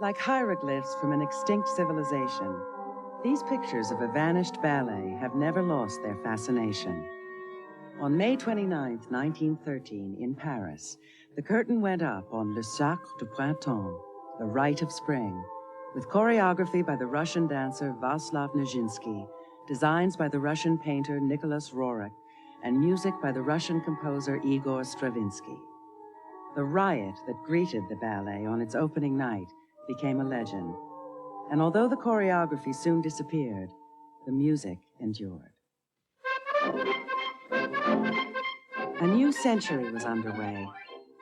Like hieroglyphs from an extinct civilization, these pictures of a vanished ballet have never lost their fascination. On May 29, 1913, in Paris, the curtain went up on Le Sacre du Printemps, the Rite of Spring, with choreography by the Russian dancer Vaslav Nijinsky, designs by the Russian painter Nicholas Roerich, and music by the Russian composer Igor Stravinsky. The riot that greeted the ballet on its opening night became a legend, and although the choreography soon disappeared, the music endured. A new century was underway,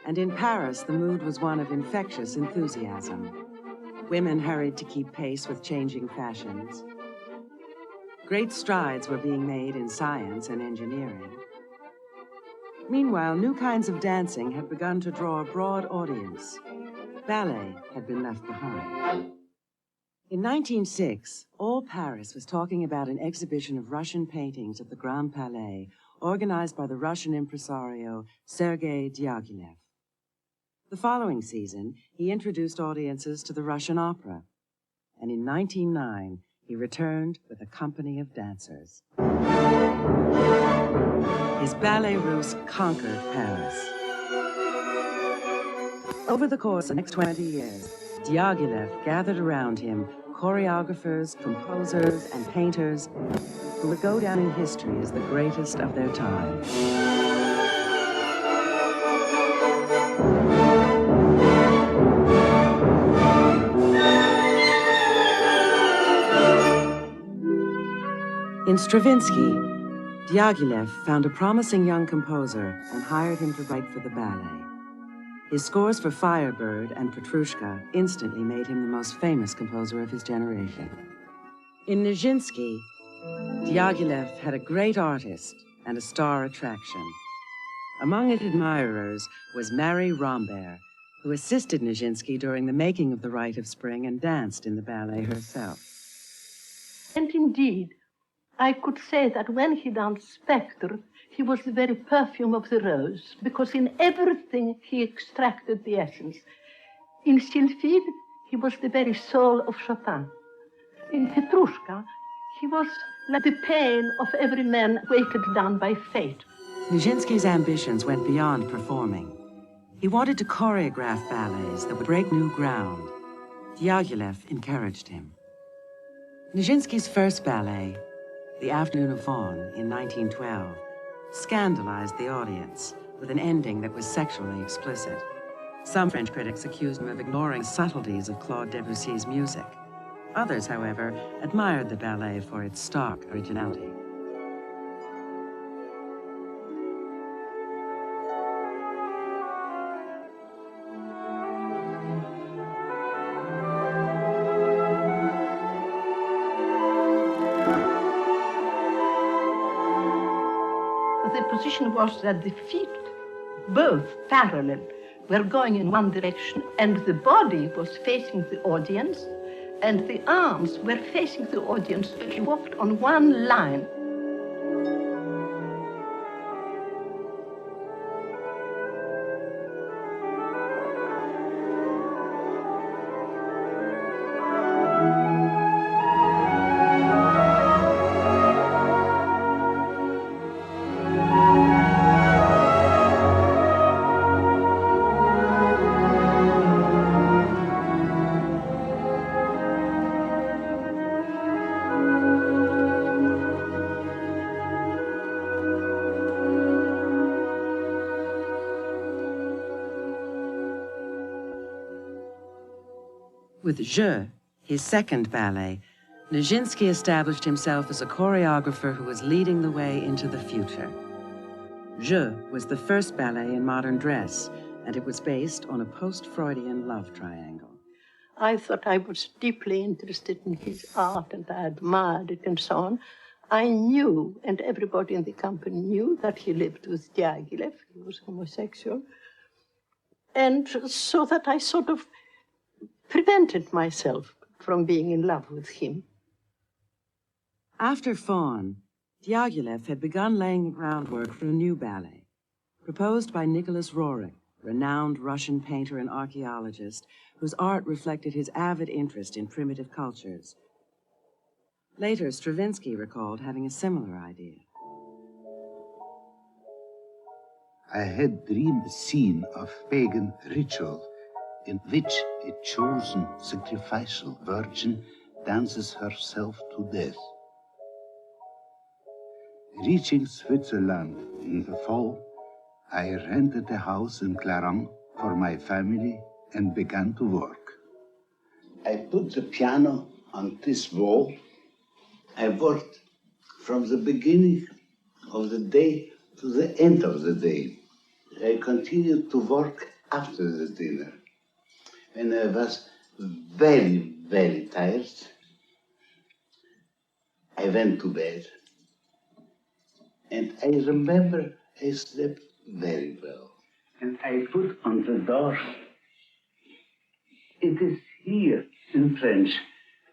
and in Paris the mood was one of infectious enthusiasm. Women hurried to keep pace with changing fashions. Great strides were being made in science and engineering. Meanwhile, new kinds of dancing had begun to draw a broad audience. Ballet had been left behind. In 1906, all Paris was talking about an exhibition of Russian paintings at the Grand Palais, organized by the Russian impresario Sergei Diaghilev. The following season, he introduced audiences to the Russian opera, and in 1909, he returned with a company of dancers. His Ballet Russe conquered Paris. Over the course of the next 20 years, Diaghilev gathered around him choreographers, composers, and painters who would go down in history as the greatest of their time. In Stravinsky, Diaghilev found a promising young composer and hired him to write for the ballet. His scores for Firebird and Petrushka instantly made him the most famous composer of his generation. In Nijinsky, Diaghilev had a great artist and a star attraction. Among his admirers was Marie Rambert, who assisted Nijinsky during the making of the Rite of Spring and danced in the ballet herself. And indeed, I could say that when he danced Spectre, he was the very perfume of the rose, because in everything he extracted the essence. In Sylphide, he was the very soul of Chopin. In Petrushka, he was like the pain of every man weighted down by fate. Nijinsky's ambitions went beyond performing. He wanted to choreograph ballets that would break new ground. Diaghilev encouraged him. Nijinsky's first ballet, The Afternoon of Fawn, in 1912, scandalized the audience with an ending that was sexually explicit. Some French critics accused him of ignoring subtleties of Claude Debussy's music. Others, however, admired the ballet for its stark originality. The position was that the feet, both parallel, were going in one direction, and the body was facing the audience, and the arms were facing the audience. He walked on one line. With Je, his second ballet, Nijinsky established himself as a choreographer who was leading the way into the future. Je was the first ballet in modern dress, and it was based on a post-Freudian love triangle. I thought I was deeply interested in his art, and I admired it and so on. I knew, and everybody in the company knew, that he lived with Diaghilev. He was homosexual. And so that I sort of prevented myself from being in love with him. After Fawn, Diaghilev had begun laying the groundwork for a new ballet, proposed by Nicholas Roerich, renowned Russian painter and archaeologist whose art reflected his avid interest in primitive cultures. Later, Stravinsky recalled having a similar idea. I had dreamed a scene of pagan ritual in which a chosen sacrificial virgin dances herself to death. Reaching Switzerland in the fall, I rented a house in Clarens for my family and began to work. I put the piano on this wall. I worked from the beginning of the day to the end of the day. I continued to work after the dinner. When I was very, very tired, I went to bed. And I remember I slept very well. And I put on the door, it is here in French,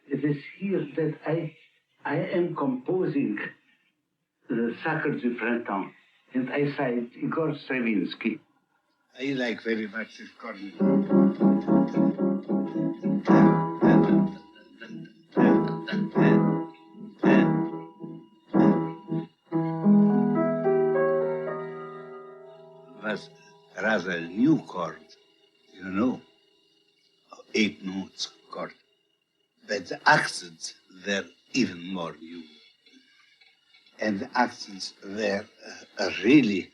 it is here that I am composing the Sacre du Printemps. And I cite Igor Stravinsky. I like very much this corner. Was rather a new chord, you know, 8 notes chord. But the accents were even more new. And the accents were really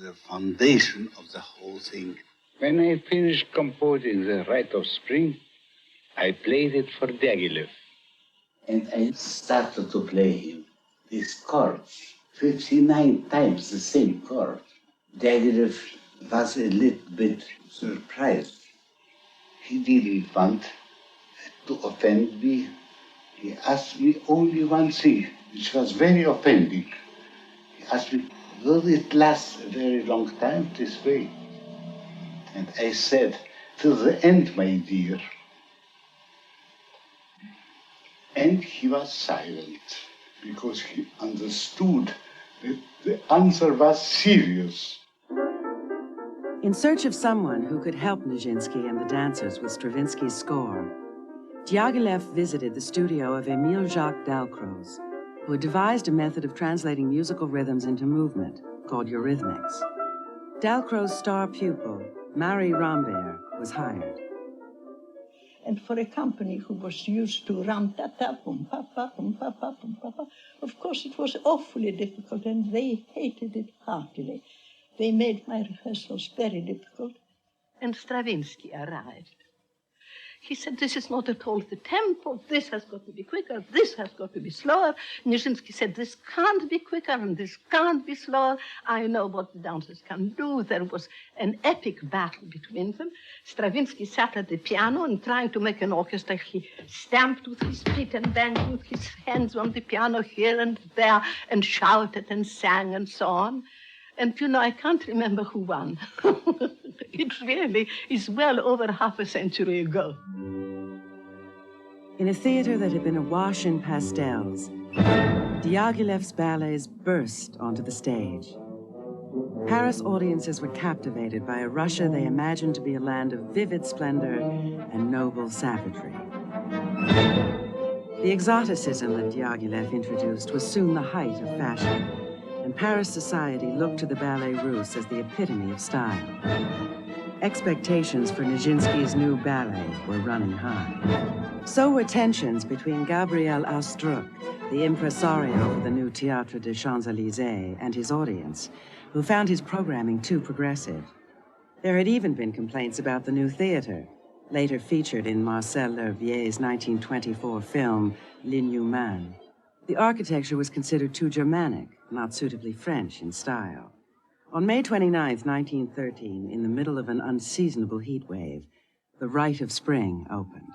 the foundation of the whole thing. When I finished composing the Rite of Spring, I played it for Diaghilev. And I started to play him these chords, 59 times the same chord. Diaghilev was a little bit surprised. He didn't want to offend me. He asked me only one thing, which was very offending. He asked me, will it last a very long time this way? And I said, till the end, my dear. And he was silent, because he understood that the answer was serious. In search of someone who could help Nijinsky and the dancers with Stravinsky's score, Diaghilev visited the studio of Émile Jacques Dalcroze, who had devised a method of translating musical rhythms into movement called eurythmics. Dalcroze's star pupil, Marie Rambert, was hired. And for a company who was used to ram-ta-ta, pum-pa-pa, pum-pa-pa, pum-pa-pa, of course it was awfully difficult, and they hated it heartily. They made my rehearsals very difficult. And Stravinsky arrived. He said, this is not at all the tempo. This has got to be quicker. This has got to be slower. Nijinsky said, this can't be quicker and this can't be slower. I know what the dancers can do. There was an epic battle between them. Stravinsky sat at the piano and trying to make an orchestra. He stamped with his feet and banged with his hands on the piano here and there and shouted and sang and so on. And, you know, I can't remember who won. It really is well over half a century ago. In a theater that had been awash in pastels, Diaghilev's ballets burst onto the stage. Paris audiences were captivated by a Russia they imagined to be a land of vivid splendor and noble savagery. The exoticism that Diaghilev introduced was soon the height of fashion, and Paris society looked to the Ballet Russe as the epitome of style. Expectations for Nijinsky's new ballet were running high. So were tensions between Gabriel Astruc, the impresario for the new Théâtre des Champs-Élysées, and his audience, who found his programming too progressive. There had even been complaints about the new theater, later featured in Marcel L'Hervier's 1924 film, L'Inhumain. The architecture was considered too Germanic, not suitably French in style. On May 29, 1913, in the middle of an unseasonable heat wave, the Rite of Spring opened.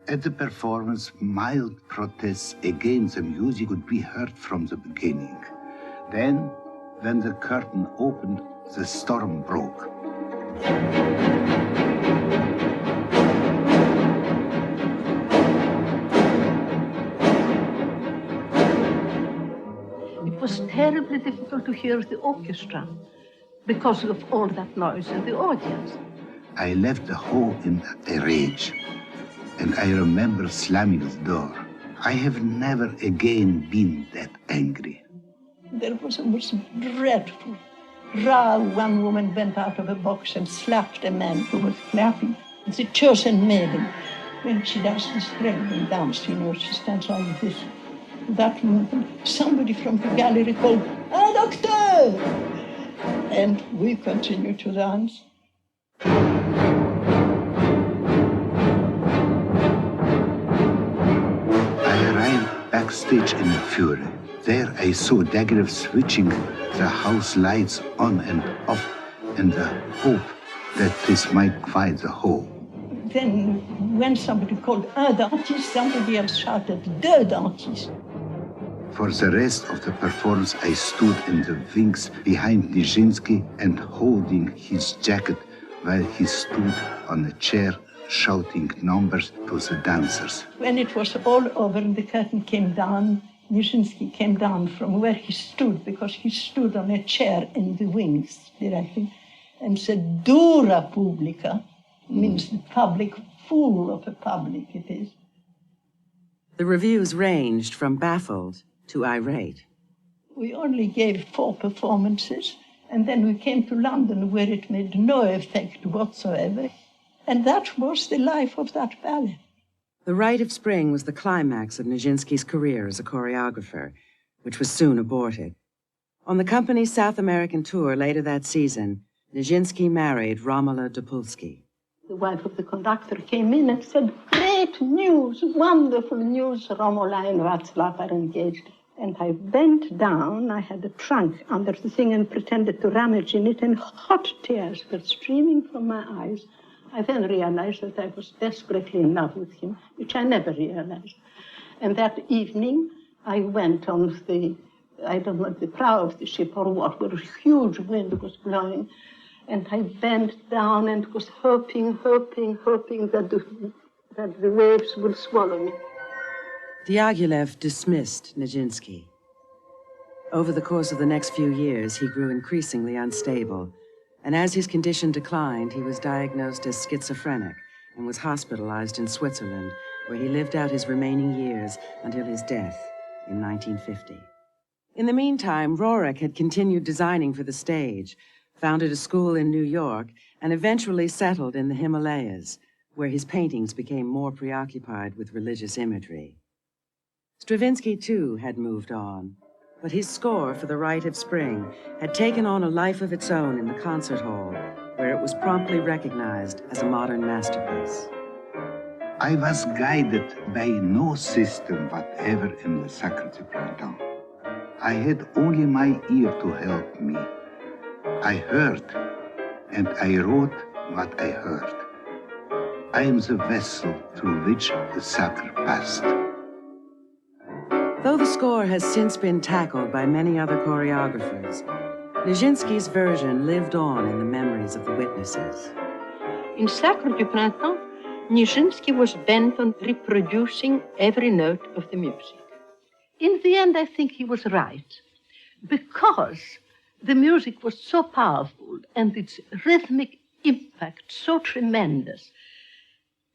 At the performance, mild protests against the music could be heard from the beginning. Then, when the curtain opened, the storm broke. It was terribly difficult to hear the orchestra. because of all that noise in the audience. I left the hall in a rage, and I remember slamming the door. I have never again been that angry. There was a most dreadful row. One woman went out of a box and slapped a man who was clapping. The chosen maiden, when she does the straggling dance, you know, she stands like this. That moment, somebody from the gallery called, "Ah, doctor!" And we continued to dance. I arrived backstage in a fury. There I saw Daggerev switching the house lights on and off in the hope that this might quiet the hall. Then when somebody called un dentiste, somebody else shouted deux dentistes. For the rest of the performance, I stood in the wings behind Nijinsky and holding his jacket while he stood on a chair shouting numbers to the dancers. When it was all over and the curtain came down, Nijinsky came down from where he stood, because he stood on a chair in the wings directly, and said, "Dura publica," means the public, fool of a public it is. The reviews ranged from baffled to irate. We only gave 4 performances, and then we came to London, where it made no effect whatsoever. And that was the life of that ballet. The Rite of Spring was the climax of Nijinsky's career as a choreographer, which was soon aborted. On the company's South American tour later that season, Nijinsky married Romola Dopulsky. The wife of the conductor came in and said, "Great news, wonderful news, Romola and Vaslav are engaged." And I bent down, I had a trunk under the thing and pretended to rummage in it, and hot tears were streaming from my eyes. I then realized that I was desperately in love with him, which I never realized. And that evening, I went on the, I don't know, the prow of the ship or what, where a huge wind was blowing. And I bent down and was hoping that the waves would swallow me. Diaghilev dismissed Nijinsky. Over the course of the next few years, he grew increasingly unstable, and as his condition declined, he was diagnosed as schizophrenic and was hospitalized in Switzerland, where he lived out his remaining years until his death in 1950. In the meantime, Roerich had continued designing for the stage, founded a school in New York, and eventually settled in the Himalayas, where his paintings became more preoccupied with religious imagery. Stravinsky, too, had moved on, but his score for the Rite of Spring had taken on a life of its own in the concert hall, where it was promptly recognized as a modern masterpiece. I was guided by no system whatever in the Sacre du Printemps. I had only my ear to help me. I heard, and I wrote what I heard. I am the vessel through which the Sacre passed. Though the score has since been tackled by many other choreographers, Nijinsky's version lived on in the memories of the witnesses. In Sacre du Printemps, Nijinsky was bent on reproducing every note of the music. In the end, I think he was right, because the music was so powerful and its rhythmic impact so tremendous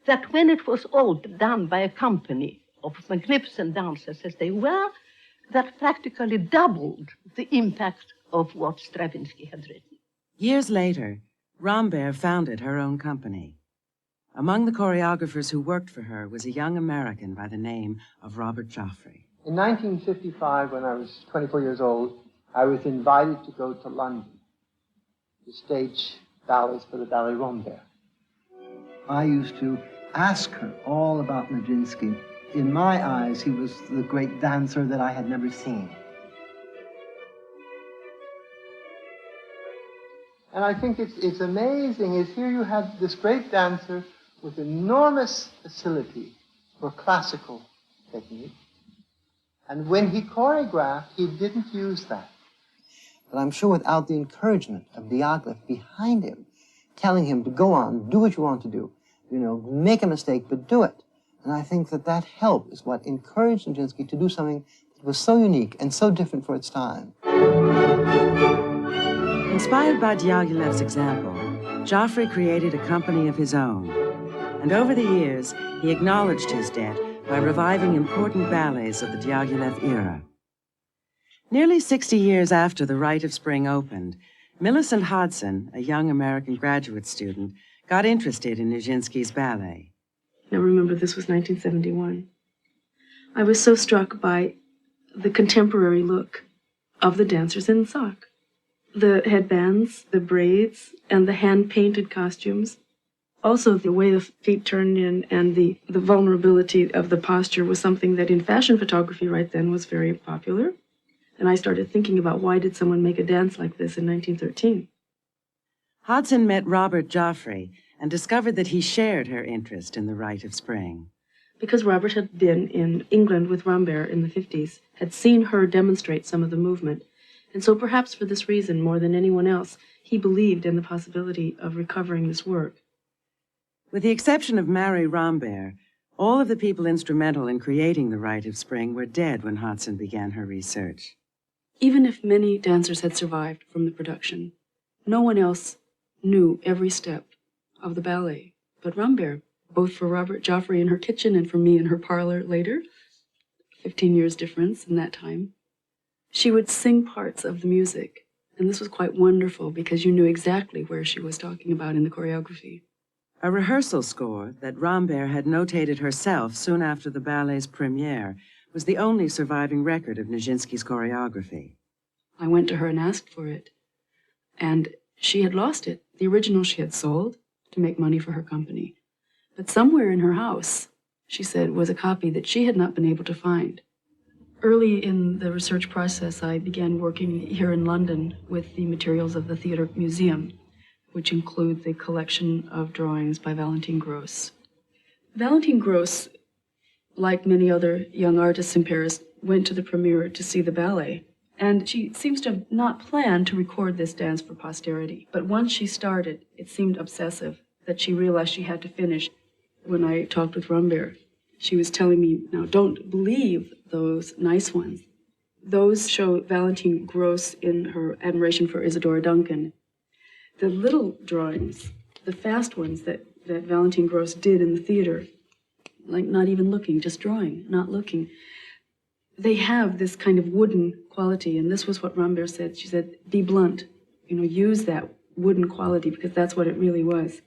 that when it was all done by a company of magnificent dancers as they were, that practically doubled the impact of what Stravinsky had written. Years later, Rambert founded her own company. Among the choreographers who worked for her was a young American by the name of Robert Joffrey. In 1955, when I was 24 years old, I was invited to go to London to stage ballets for the Ballet Rambert. I used to ask her all about Nijinsky. In my eyes, he was the great dancer that I had never seen. And I think it's amazing is here you had this great dancer with enormous facility for classical technique. And when he choreographed, he didn't use that. But I'm sure without the encouragement of Diaghilev behind him, telling him to go on, do what you want to do, you know, make a mistake, but do it. And I think that that help is what encouraged Nijinsky to do something that was so unique and so different for its time. In Inspired by Diaghilev's example, Joffrey created a company of his own. And over the years, he acknowledged his debt by reviving important ballets of the Diaghilev era. Nearly 60 years after the Rite of Spring opened, Millicent Hodson, a young American graduate student, got interested in Nijinsky's ballet. Now remember, this was 1971. I was so struck by the contemporary look of the dancers in sock. The headbands, the braids, and the hand-painted costumes. Also, the way the feet turned in and the vulnerability of the posture was something that in fashion photography right then was very popular. And I started thinking about why did someone make a dance like this in 1913? Hodson met Robert Joffrey and discovered that he shared her interest in the Rite of Spring. Because Robert had been in England with Rambert in the 50s, had seen her demonstrate some of the movement. And so perhaps for this reason, more than anyone else, he believed in the possibility of recovering this work. With the exception of Marie Rambert, all of the people instrumental in creating the Rite of Spring were dead when Hodson began her research. Even if many dancers had survived from the production, no one else knew every step of the ballet but Rambert, both for Robert Joffrey in her kitchen and for me in her parlor later. 15 years difference in that time. She would sing parts of the music, and this was quite wonderful because you knew exactly where she was talking about in the choreography. A rehearsal score that Rambert had notated herself soon after the ballet's premiere was the only surviving record of Nijinsky's choreography. I went to her and asked for it, and she had lost it. The original she had sold to make money for her company. But somewhere in her house, she said, was a copy that she had not been able to find. Early in the research process, I began working here in London with the materials of the Theatre Museum, which include the collection of drawings by Valentine Gross. Valentine Gross, like many other young artists in Paris, went to the premiere to see the ballet. And she seems to have not planned to record this dance for posterity. But once she started, it seemed obsessive that she realized she had to finish. When I talked with Rambert, she was telling me, now don't believe those nice ones. Those show Valentine Gross in her admiration for Isadora Duncan. The little drawings, the fast ones that Valentine Gross did in the theater, like not even looking, just drawing, not looking, they have this kind of wooden quality, and this was what Rambert said. She said, be blunt, use that wooden quality, because that's what it really was.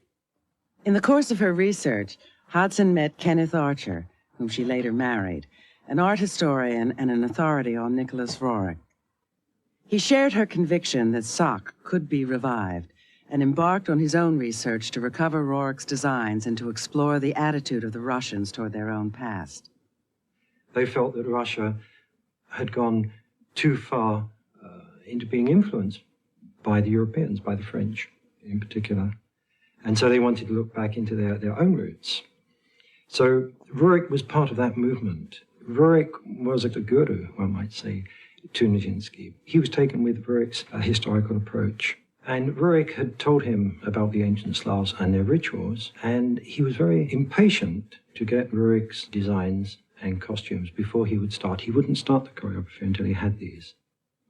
In the course of her research, Hodson met Kenneth Archer, whom she later married, an art historian and an authority on Nicholas Roerich. He shared her conviction that sock could be revived and embarked on his own research to recover Roerich's designs and to explore the attitude of the Russians toward their own past. They felt that Russia had gone too far into being influenced by the Europeans, by the French in particular. And so they wanted to look back into their own roots. So Roerich was part of that movement. Roerich was a guru, one might say, to Nijinsky. He was taken with Roerich's historical approach. And Roerich had told him about the ancient Slavs and their rituals, and he was very impatient to get Roerich's designs and costumes before he would start. He wouldn't start the choreography until he had these.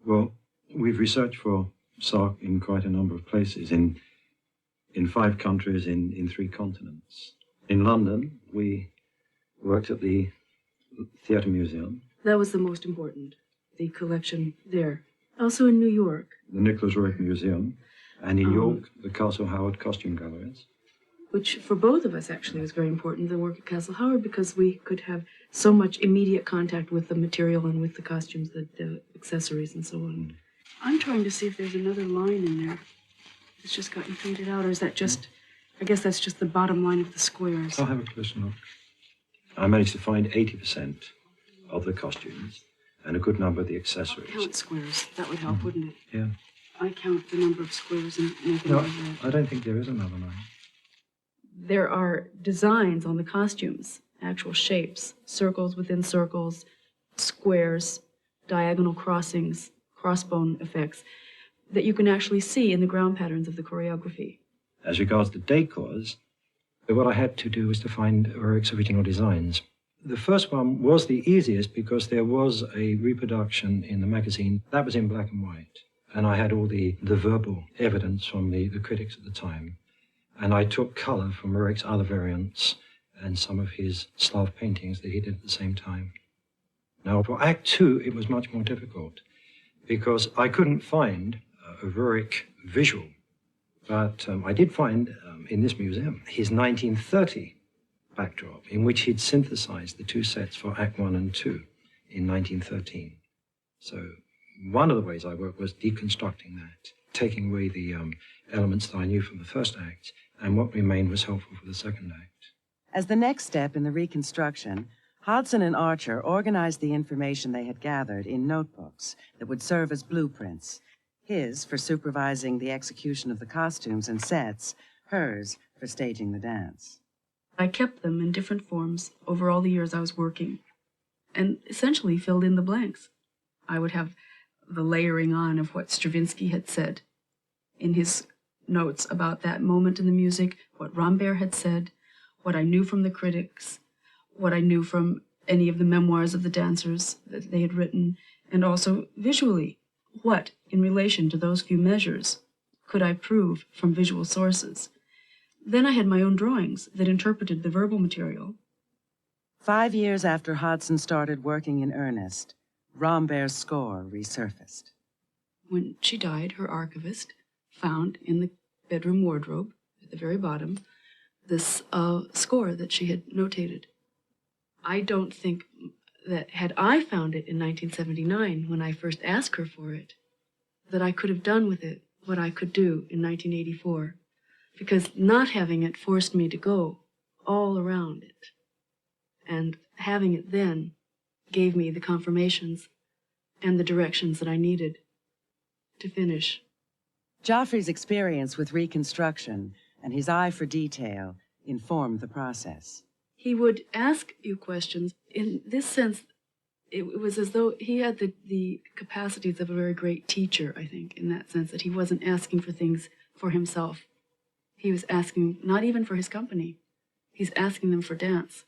Well, we've researched for sock in quite a number of places, in 5 countries, in 3 continents. In London, we worked at the Theatre Museum. That was the most important, the collection there. Also in New York. The Nicholas Roerich Museum. And in York, the Castle Howard Costume Galleries. Which for both of us actually was very important, the work at Castle Howard, because we could have so much immediate contact with the material and with the costumes, the accessories and so on. I'm trying to see if there's another line in there that's just gotten faded out, or is that just, I guess that's just the bottom line of the squares. I'll have a closer look. I managed to find 80% of the costumes and a good number of the accessories. I'll count squares. That would help, wouldn't it? Yeah. I count the number of squares and make No, it I don't think there is another line. There are designs on the costumes, actual shapes, circles within circles, squares, diagonal crossings, crossbone effects, that you can actually see in the ground patterns of the choreography. As regards the decors, what I had to do was to find Roerich's original designs. The first one was the easiest because there was a reproduction in the magazine that was in black and white. and I had all the verbal evidence from the critics at the time. And I took color from Roerich's other variants and some of his Slav paintings that he did at the same time. Now, for Act Two, it was much more difficult because I couldn't find a Roerich visual, but I did find in this museum his 1930 backdrop in which he'd synthesized the two sets for Act One and Two in 1913. So one of the ways I worked was deconstructing that, taking away the elements that I knew from the first act, and what remained was helpful for the second act. As the next step in the reconstruction, Hodson and Archer organized the information they had gathered in notebooks that would serve as blueprints. His for supervising the execution of the costumes and sets, hers for staging the dance. I kept them in different forms over all the years I was working, and essentially filled in the blanks. I would have the layering on of what Stravinsky had said in his notes about that moment in the music, what Rambert had said, what I knew from the critics, what I knew from any of the memoirs of the dancers that they had written, and also visually, what, in relation to those few measures, could I prove from visual sources. Then I had my own drawings that interpreted the verbal material. 5 years after Hodson started working in earnest, Rambert's score resurfaced. When she died, her archivist found in the bedroom wardrobe, at the very bottom, this score that she had notated. I don't think that had I found it in 1979, when I first asked her for it, that I could have done with it what I could do in 1984, because not having it forced me to go all around it, and having it then gave me the confirmations and the directions that I needed to finish. Joffrey's experience with reconstruction and his eye for detail informed the process. He would ask you questions. In this sense, it was as though he had the capacities of a very great teacher, I think, in that sense, that he wasn't asking for things for himself. He was asking not even for his company. He's asking them for dance.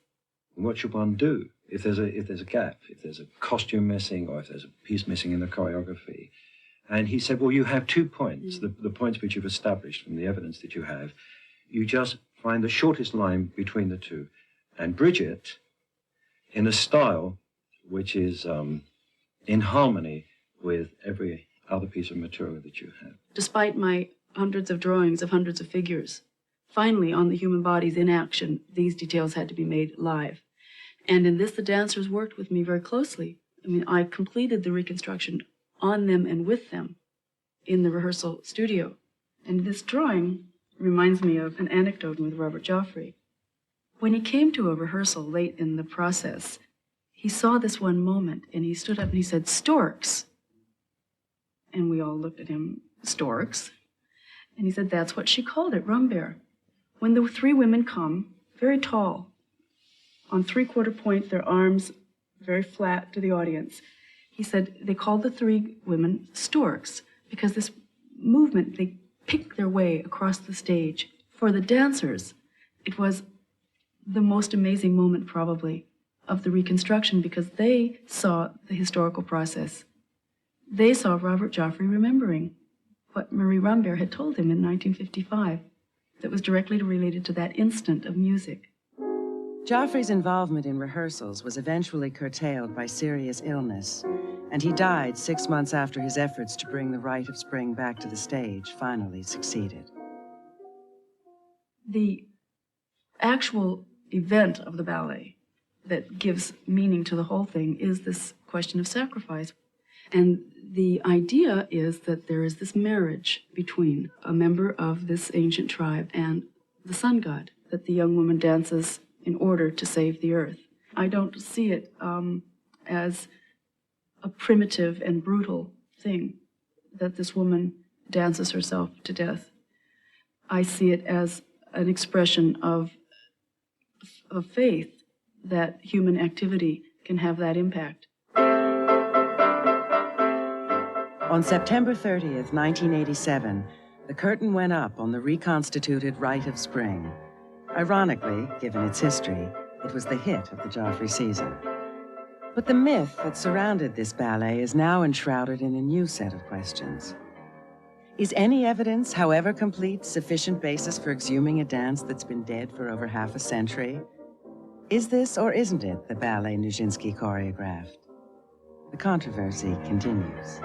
What should one do if there's a gap, if there's a costume missing, or if there's a piece missing in the choreography? And he said, well, you have 2 points, the points which you've established from the evidence that you have. You just find the shortest line between the two and bridge it in a style which is in harmony with every other piece of material that you have. Despite my hundreds of drawings of hundreds of figures, finally, on the human bodies in action, these details had to be made live. And in this, the dancers worked with me very closely. I mean, I completed the reconstruction on them and with them in the rehearsal studio. And this drawing reminds me of an anecdote with Robert Joffrey. When he came to a rehearsal late in the process, he saw this one moment, and he stood up and he said, "Storks." And we all looked at him, "Storks?" And he said, "That's what she called it, Rambert. When the 3 women come, very tall, on 3/4 point, their arms very flat to the audience." He said they called the 3 women storks because this movement, they picked their way across the stage. For the dancers, it was the most amazing moment, probably, of the reconstruction, because they saw the historical process. They saw Robert Joffrey remembering what Marie Rambert had told him in 1955 that was directly related to that instant of music. Joffrey's involvement in rehearsals was eventually curtailed by serious illness, and he died 6 months after his efforts to bring the Rite of Spring back to the stage finally succeeded. The actual event of the ballet that gives meaning to the whole thing is this question of sacrifice. And the idea is that there is this marriage between a member of this ancient tribe and the sun god that the young woman dances in order to save the earth. I don't see it as a primitive and brutal thing that this woman dances herself to death. I see it as an expression of faith that human activity can have that impact. On September 30th, 1987, the curtain went up on the reconstituted Rite of Spring. Ironically, given its history, it was the hit of the Joffrey season. But the myth that surrounded this ballet is now enshrouded in a new set of questions. Is any evidence, however complete, sufficient basis for exhuming a dance that's been dead for over half a century? Is this or isn't it the ballet Nijinsky choreographed? The controversy continues.